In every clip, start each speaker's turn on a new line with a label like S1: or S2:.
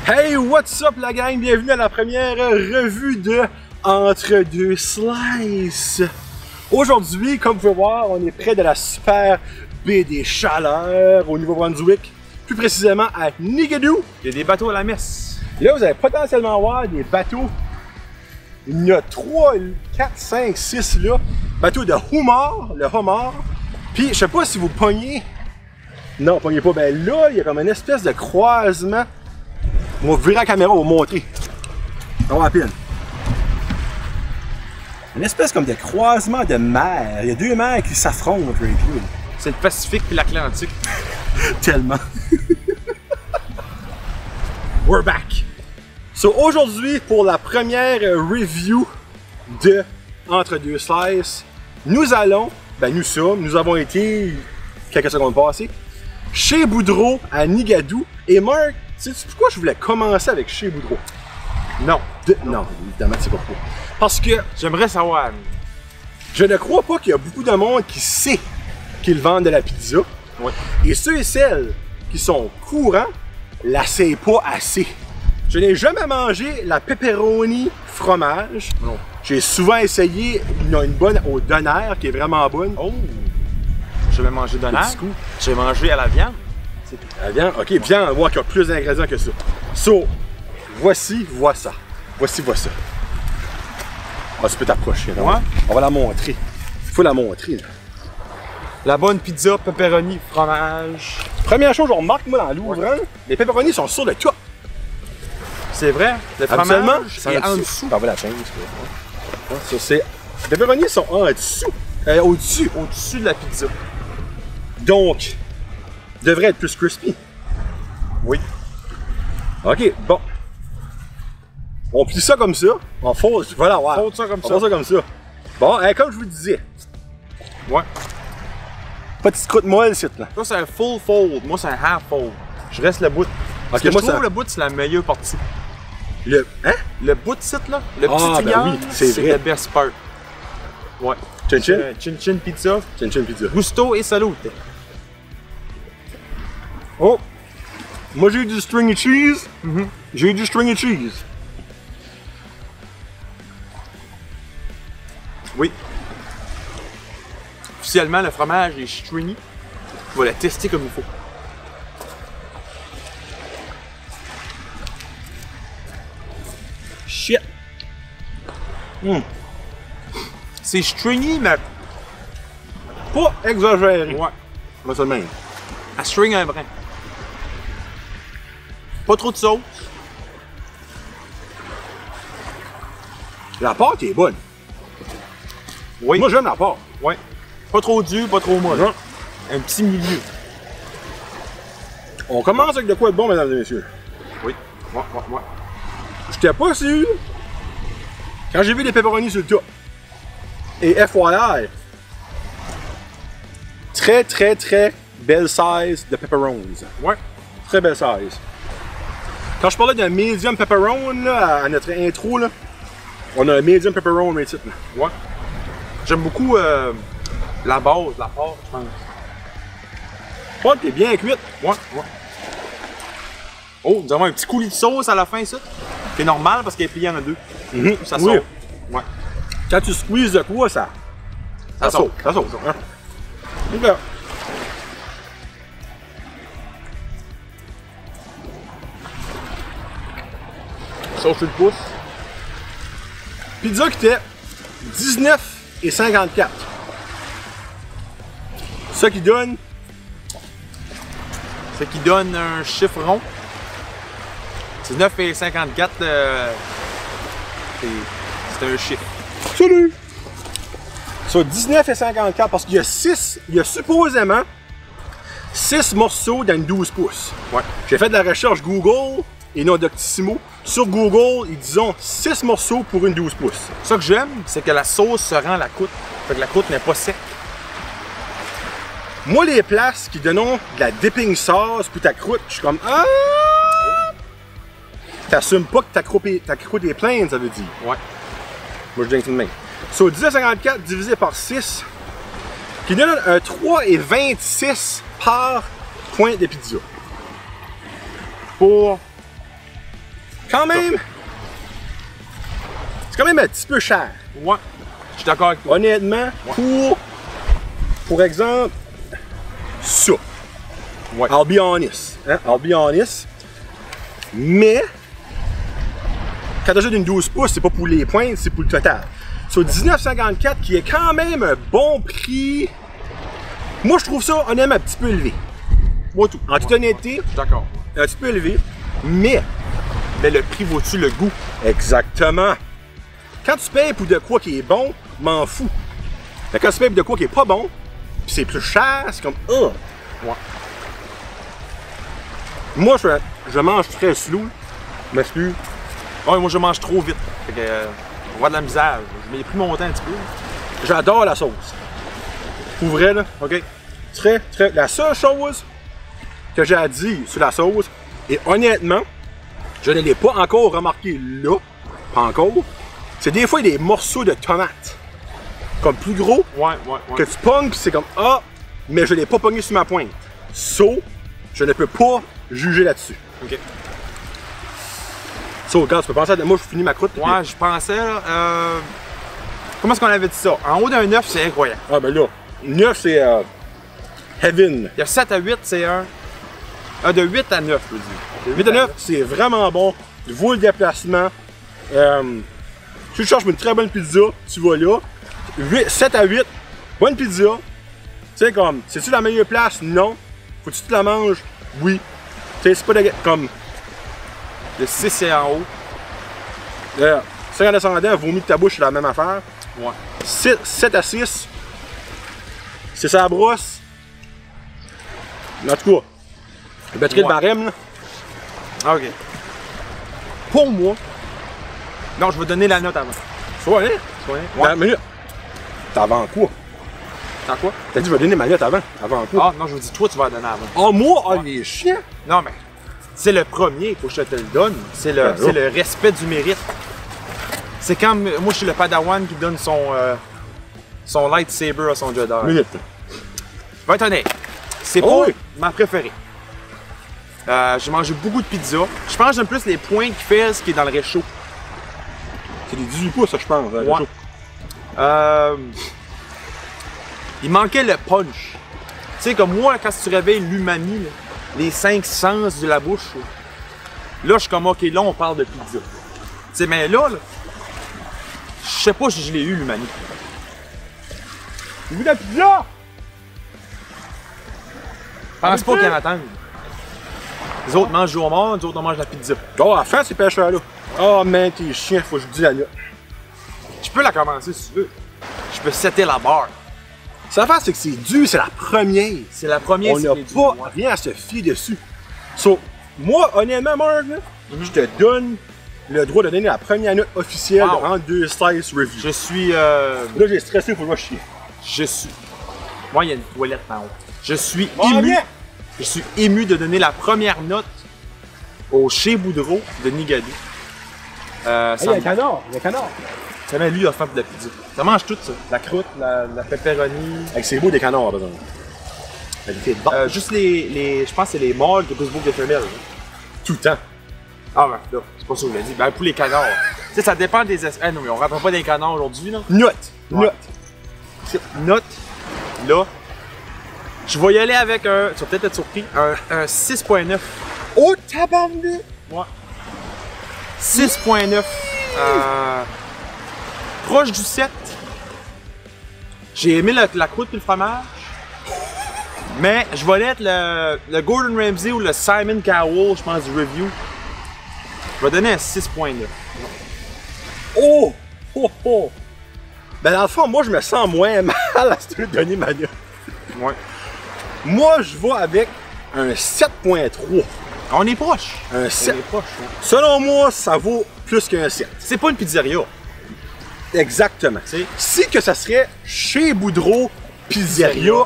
S1: Hey, what's up la gang? Bienvenue à la première revue de Entre deux Slices. Aujourd'hui, comme vous pouvez voir, on est près de la super baie des Chaleurs au Nouveau-Brunswick, plus précisément à Nigadoo.
S2: Il y a des bateaux à la messe.
S1: Là, vous allez potentiellement voir des bateaux. Il y en a 3, 4, 5, 6 là. Bateau de homard, le homard. Puis, je sais pas si vous pognez. Non, pognez pas. Ben là, il y a comme une espèce de croisement. On va virer la caméra, on va vous montrer. On va à peine. Une espèce comme de croisement de mer. Il y a deux mers qui s'affrontent, right là.
S2: C'est le Pacifique puis l'Atlantique.
S1: Tellement. We're back. So aujourd'hui, pour la première review de Entre deux Slices, nous avons été, quelques secondes passées, chez Boudreau à Nigadoo. Et Marc, sais-tu pourquoi je voulais commencer avec chez Boudreau?
S2: Non.
S1: Non, évidemment, c'est pourquoi. Parce que
S2: J'aimerais savoir.
S1: je ne crois pas qu'il y a beaucoup de monde qui sait qu'ils vendent de la pizza.
S2: Ouais.
S1: Et ceux et celles qui sont courants l'essayent pas assez. Je n'ai jamais mangé la pepperoni fromage.
S2: Non.
S1: J'ai souvent essayé une bonne au doner qui est vraiment bonne.
S2: Oh! Je vais manger de
S1: Petit coup.
S2: J'ai mangé à la viande.
S1: La viande, ok, viande, on voit qu'il y a plus d'ingrédients que ça. So, voici, vois ça. Voici, vois ça. Ah, tu peux t'approcher, là.
S2: Ouais.
S1: On va la montrer. Il faut la montrer, là.
S2: La bonne pizza, pepperoni, fromage.
S1: Première chose, je remarque, moi, dans l'ouvrant, les pepperonis sont sur le top.
S2: C'est vrai. Le
S1: Habituellement,
S2: fromage
S1: c'est
S2: est en dessous.
S1: Ça va la chaîne, ça, c'est... Les pepperonis sont en dessous. Au-dessus.
S2: Au-dessus de la pizza.
S1: Donc, devrait être plus crispy.
S2: Oui.
S1: Ok, bon. On plie ça comme ça. On fonce, voilà, ouais.
S2: Fonce ça comme
S1: On
S2: ça.
S1: fonce ça comme ça. Bon, comme je vous disais,
S2: Ouais.
S1: petite croûte molle, c'est là.
S2: Ça, c'est un full fold. Moi, c'est un half fold. Je reste le bout. Parce
S1: Ok,
S2: que
S1: moi,
S2: je trouve
S1: ça-
S2: le bout, c'est la meilleure partie.
S1: Le... Hein?
S2: Le bout de site, là, le
S1: Ah,
S2: petit
S1: ben
S2: triangle,
S1: oui, c'est vrai.
S2: le best part. Ouais.
S1: Chin chin?
S2: Chin Chin Pizza,
S1: Chin chin pizza.
S2: gusto et salute.
S1: Oh! Moi, j'ai eu du stringy cheese. J'ai eu du stringy cheese.
S2: Oui. Officiellement, le fromage est stringy. On va la tester comme il faut.
S1: Shit!
S2: C'est stringy, mais
S1: Pas exagéré.
S2: ouais,
S1: Moi, ça de même.
S2: elle string un brin. Pas trop de sauce.
S1: La pâte est bonne.
S2: Oui.
S1: Moi, j'aime la pâte.
S2: Ouais. Pas trop dur, pas trop molle.
S1: Non.
S2: Un petit milieu.
S1: On commence avec de quoi être bon, mesdames et messieurs.
S2: Oui. Ouais.
S1: J'étais pas sûr quand j'ai vu les pepperonis sur le top. Et FYI, très belle size de pepperoni.
S2: Ouais.
S1: Très belle size. Quand je parlais d'un medium pepperoni là, à notre intro, là, on a un medium pepperoni ici. Là.
S2: Ouais. J'aime beaucoup la base, la pâte, je pense.
S1: La pâte est bien cuite.
S2: Ouais. Oh, nous avons un petit coulis de sauce à la fin, ça. C'est normal parce qu'elle est pliée en deux. Ça
S1: Oui.
S2: saute. Ouais.
S1: Quand tu squeezes de quoi, ça saute. Ça saute. Hein? Ok.
S2: Sauce sur le pouce.
S1: Pizza qui était 19,54. Ça qui donne
S2: Ce qui donne un chiffre rond. 19,54, c'est un chiffre.
S1: Salut! Sur 19,54 parce qu'il y a 6, il y a supposément 6 morceaux dans une 12 pouces.
S2: Ouais.
S1: J'ai fait de la recherche Google et non Doctissimo. Sur Google, ils disent 6 morceaux pour une 12 pouces.
S2: Ce que j'aime, c'est que la sauce se rend à la croûte. Fait que la croûte n'est pas sec.
S1: Moi, les places qui donnent de la dipping sauce pour ta croûte, je suis comme ah! T'assumes pas que ta croûte est pleine, ça veut dire.
S2: Ouais.
S1: Moi, je donne une main. So, 19,54 divisé par 6, qui donne un 3,26 par point de pizza.
S2: Pour
S1: quand même... C'est quand même un petit peu cher.
S2: Ouais. Je suis d'accord avec toi.
S1: Honnêtement, pour exemple, ça.
S2: Ouais.
S1: I'll be honest. Hein? I'll be honest. Mais, quand t'achètes une 12 pouces, c'est pas pour les pointes, c'est pour le total. Sur 19,54 qui est quand même un bon prix. Moi, je trouve ça honnêtement un petit peu élevé.
S2: Moi, tout.
S1: En toute honnêteté,
S2: Je suis d'accord.
S1: un petit peu élevé. Mais,
S2: Le prix vaut-tu le goût?
S1: exactement. Quand tu payes pour de quoi qui est bon, m'en fous. Mais quand tu payes pour de quoi qui est pas bon, puis c'est plus cher, c'est comme
S2: Ouais.
S1: Moi, je mange très slow. Mais c'est plus.
S2: Ouais, moi, je mange trop vite. Fait que, on voit de la misère. Je m'ai pris mon temps un petit peu.
S1: J'adore la sauce. Pour vrai, là.
S2: OK.
S1: Très. La seule chose que j'ai à dire sur la sauce, et honnêtement, je ne l'ai pas encore remarqué là, pas encore, c'est des fois des morceaux de tomates. Comme plus gros,
S2: Ouais.
S1: que tu pognes, puis c'est comme mais je l'ai pas pogné sur ma pointe. Je ne peux pas juger là-dessus.
S2: OK.
S1: Regarde, tu peux penser à. Moi, je finis ma croûte.
S2: Ouais, je pensais, là, comment est-ce qu'on avait dit ça? En haut d'un 9, c'est incroyable.
S1: Ah, ben là, 9, c'est Heaven.
S2: Il y a 7 à 8, c'est un. De 8 à 9, je veux dire. De
S1: 8 à 9, c'est vraiment bon. Vaut le déplacement. Si tu cherches une très bonne pizza, tu vas là. 7 à 8, bonne pizza. Tu sais, comme, c'est-tu la meilleure place? Non. Faut-tu que tu la manges? Oui. Tu sais, c'est pas comme.
S2: Le 6, c'est en haut.
S1: 5 en descendant, vomi de ta bouche, c'est la même affaire.
S2: Ouais.
S1: 7 à 6, c'est ça la brosse. En tout cas, je mettrai le barème, là.
S2: Ah, OK. Pour moi. Non, je vais donner la note avant.
S1: Soit, hein?
S2: Ouais.
S1: La minute. T'as avant quoi?
S2: T'as quoi?
S1: T'as dit, je vais donner ma note avant. Avant quoi?
S2: Ah, non, je vous dis, toi, tu vas la donner avant.
S1: Oh, moi, les chiens!
S2: Non, mais c'est le premier, faut que je te le donne. C'est le respect du mérite. C'est quand moi, je suis le padawan qui donne son lightsaber à son Jedi.
S1: Minute.
S2: Je vais être honnête. C'est
S1: Oh
S2: pas
S1: oui.
S2: ma préférée. J'ai mangé beaucoup de pizza. Je pense que j'aime plus les points qui fait ce qui est dans le réchaud.
S1: C'est des 18 pouces, ça, je pense. Hein,
S2: Ouais. Il manquait le punch. Tu sais, comme moi, quand tu réveilles l'umami, là, les 5 sens de la bouche, là, je suis comme, OK, là, on parle de pizza. Tu sais, mais là, je sais pas si je l'ai eu, l'umami.
S1: Vous la pizza?
S2: Je pense pas qu'il y en attendent. Les autres mangent du homard, les autres on mange la pizza.
S1: Oh, à la fin, ces pêcheurs-là. Oh, man, t'es chiant, faut que je dise la note.
S2: Je peux la commencer si tu veux. Je peux setter la barre.
S1: Ça fait, c'est que c'est dû, c'est la première.
S2: C'est la première.
S1: On n'a pas rien à se fier dessus. So, moi, honnêtement, Marc, là, je te donne le droit de donner la première note officielle en 2 slice review.
S2: Je suis.
S1: Là, j'ai stressé, faut que je chier.
S2: Je suis. Moi, il y a une toilette en haut. Je suis
S1: Oh,
S2: ému.
S1: bien.
S2: Je suis ému de donner la première note au Chez Boudreau de Nigadou.
S1: Il y a un canard, il y a un canard.
S2: Ça met lui, il a faim pour de la pizza. Ça mange tout ça. La croûte, la pepperoni.
S1: Avec c'est beau des canards, par exemple. Qualité de base.
S2: Juste les. Je pense que c'est les mâles qui ont plus beau que les femelles.
S1: Tout le temps.
S2: Ah ben là, c'est pas ça que je l'ai dit. Ben pour les canards. Tu sais, ça dépend des espèces. Ah non, mais on rentre pas dans les canards aujourd'hui, là.
S1: Note.
S2: Ouais.
S1: Note.
S2: Note. Là. Je vais y aller avec un. Tu vas peut-être être surpris. Un 6.9.
S1: Oh, tabarnak!
S2: Ouais. 6.9. Proche du 7. J'ai aimé la croûte et le fromage. Mais je vais être le Gordon Ramsay ou le Simon Cowell, je pense, du review. Je vais donner un 6.9.
S1: Oh! Oh! Oh! Ben, dans le fond, moi, je me sens moins mal à te donner ma note.
S2: Ouais.
S1: Moi, je vais avec un 7.3.
S2: On est proche.
S1: Un
S2: On
S1: 7.
S2: est proche. Ouais.
S1: Selon moi, ça vaut plus qu'un 7.
S2: C'est pas une pizzeria.
S1: Exactement.
S2: C'est-
S1: Si que ça serait chez Boudreau Pizzeria,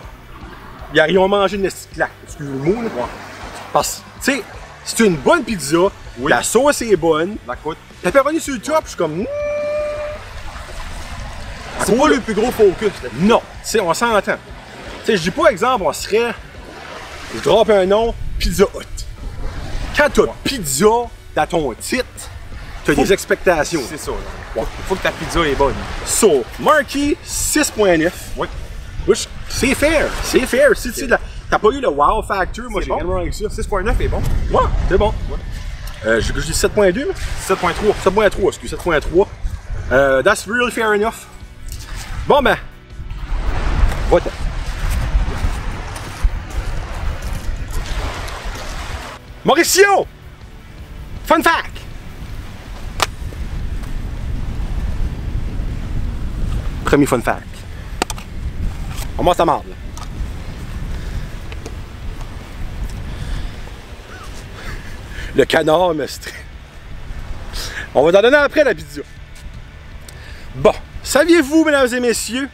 S1: ils ont mangé une petite claque. Excusez le mot, là. Parce que, tu sais, c'est une bonne pizza,
S2: Oui.
S1: la sauce est bonne,
S2: La croûte.
S1: pepperoni sur le top, je suis comme...
S2: C'est pas le plus gros focus. Là.
S1: Non, tu sais, on s'entend. Tu sais, je dis pas exemple, on serait... Je drop un nom, Pizza Hut. Quand t'as pizza dans ton titre, tu as des expectations.
S2: C'est ça. Faut que ta pizza est bonne.
S1: So, Marky, 6.9.
S2: Oui.
S1: C'est fair. C'est fair. Si tu t'as pas eu le wow factor, moi j'ai rien avec ça.
S2: 6.9 est bon.
S1: Ouais, c'est bon. Ouais. Je dis 7.2,
S2: 7.3.
S1: 7.3, excuse, 7.3. That's really fair enough. Bon ben, va-t'en. Mauricio! Fun fact! Premier fun fact. On mange ta marde, là. Le canard me stresse. On va t'en donner après la pizza. Bon, saviez-vous, mesdames et messieurs,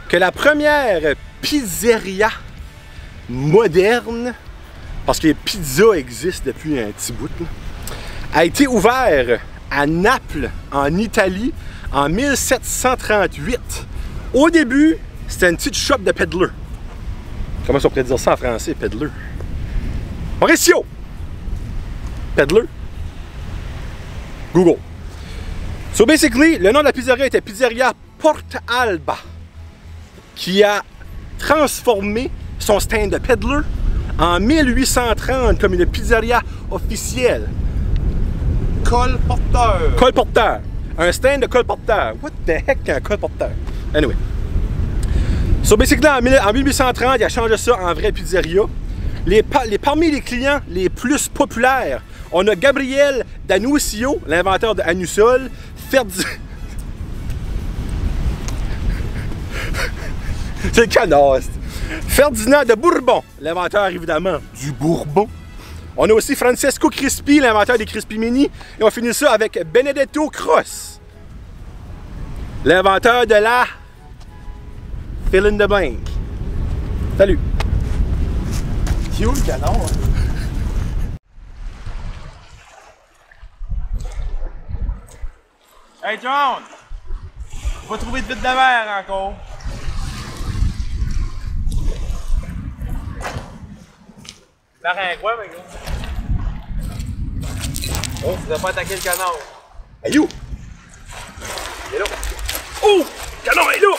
S1: que la première pizzeria moderne, parce que les pizzas existent depuis un petit bout, là, a été ouverte à Naples, en Italie, en 1738. Au début, c'était une petite shop de peddler. Comment on pourrait dire ça en français, peddler? Mauricio! Peddler? Google. So basically, le nom de la pizzeria était Pizzeria Porta Alba, qui a transformé son stand de peddler en 1830 comme une pizzeria officielle.
S2: Colporteur.
S1: Colporteur. Un stand de colporteur. What the heck, un colporteur? Anyway. So basically, en 1830, il a changé ça en vraie pizzeria. Parmi les clients les plus populaires, on a Gabriel D'Annunzio, l'inventeur de Anusol, c'est le canard. Ferdinand de Bourbon, l'inventeur évidemment du Bourbon. On a aussi Francesco Crispi, l'inventeur des Crispi Mini. Et on finit ça avec Benedetto Croce, l'inventeur de la fill in the blank. Salut!
S2: C'est où le canard? Hey John! On va trouver de vite de mer encore. La quoi, mec? Oh, tu dois pas attaquer le canard.
S1: Hey, you! Il est là! Oh! Le canard est là!